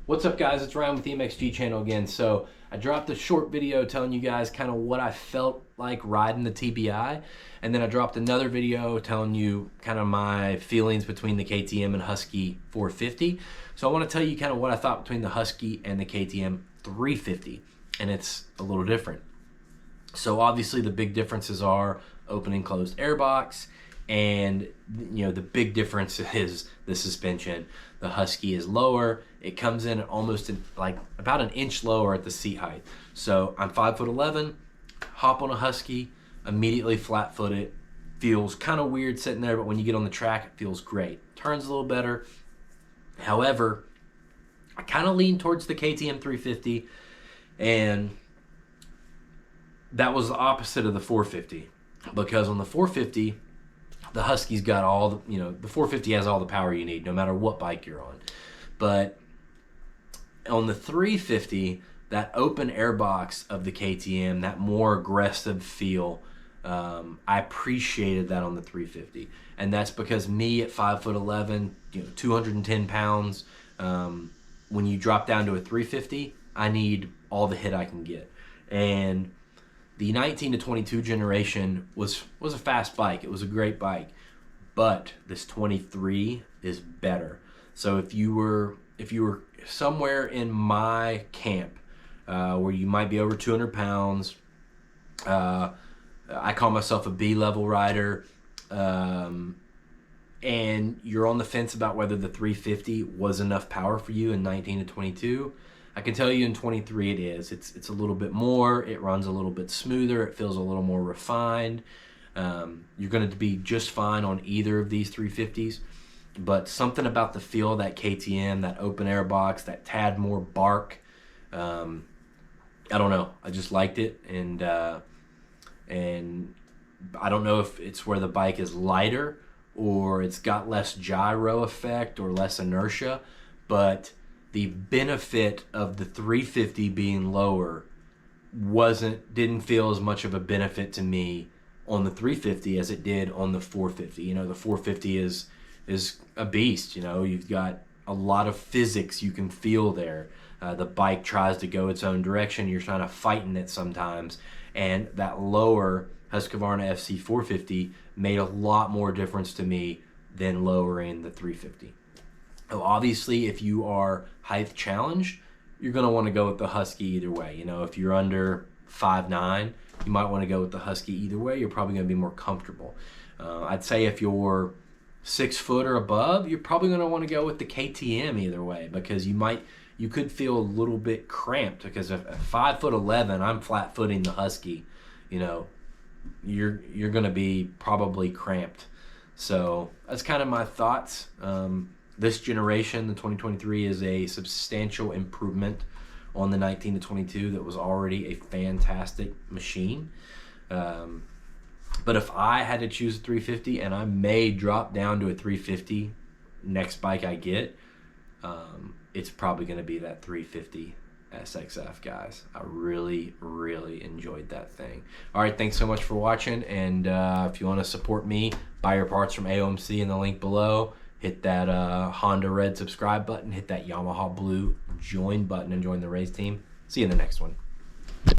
What's up, guys? It's Ryan with the MXG channel again. So I dropped a short video telling you guys kind of what I felt like riding the TBI, and then I dropped another video telling you kind of my feelings between the KTM and Husky 450. So I want to tell you kind of what I thought between the Husky and the KTM 350, and it's a little different. So obviously the big differences are open and closed airbox, and you know the big difference is the suspension. The Husky is lower. It comes in almost like about an inch lower at the seat height. So I'm 5'11", hop on a Husky, immediately flat-footed. Feels kind of weird sitting there, but when you get on the track, it feels great. Turns a little better. However, I kind of lean towards the KTM 350, and that was the opposite of the 450, because on the 450, the Husky's got all the, the 450 has all the power you need, no matter what bike you're on. But on the 350, that open air box of the KTM, that more aggressive feel, I appreciated that on the 350. And that's because me at 5'11", 210 pounds, when you drop down to a 350, I need all the hit I can get. And the 19 to 22 generation was a fast bike. It was a great bike, but this 23 is better. So if you were somewhere in my camp where you might be over 200 pounds, I call myself a B-level rider, and you're on the fence about whether the 350 was enough power for you in 19 to 22, I can tell you in 23 it is. It's a little bit more. It runs a little bit smoother. It feels a little more refined. You're going to be just fine on either of these 350s. But something about the feel of that KTM, that open air box, that tad more bark, I don't know. I just liked it, and I don't know if it's where the bike is lighter or it's got less gyro effect or less inertia, but the benefit of the 350 being lower didn't feel as much of a benefit to me on the 350 as it did on the 450. The 450 is a beast. You've got a lot of physics you can feel there. The bike tries to go its own direction. You're kind of fighting it sometimes, and that lower Husqvarna FC350 made a lot more difference to me than lowering the 350. So obviously, if you are height challenged, you're going to want to go with the Husky either way. If you're under 5'9", you might want to go with the Husky either way. You're probably going to be more comfortable. I'd say if you're 6 foot or above, you're probably going to want to go with the KTM either way, because you could feel a little bit cramped, because if at 5'11", I'm flat footing the Husky, you're going to be probably cramped. So that's kind of my thoughts. This generation, the 2023, is a substantial improvement on the 19 to 22 that was already a fantastic machine. But if I had to choose a 350, and I may drop down to a 350 next bike I get, it's probably going to be that 350 SXF, guys. I really, really enjoyed that thing. All right, thanks so much for watching, and if you want to support me, buy your parts from AOMC in the link below. Hit that Honda red subscribe button, hit that Yamaha blue join button, and join the race team. See you in the next one.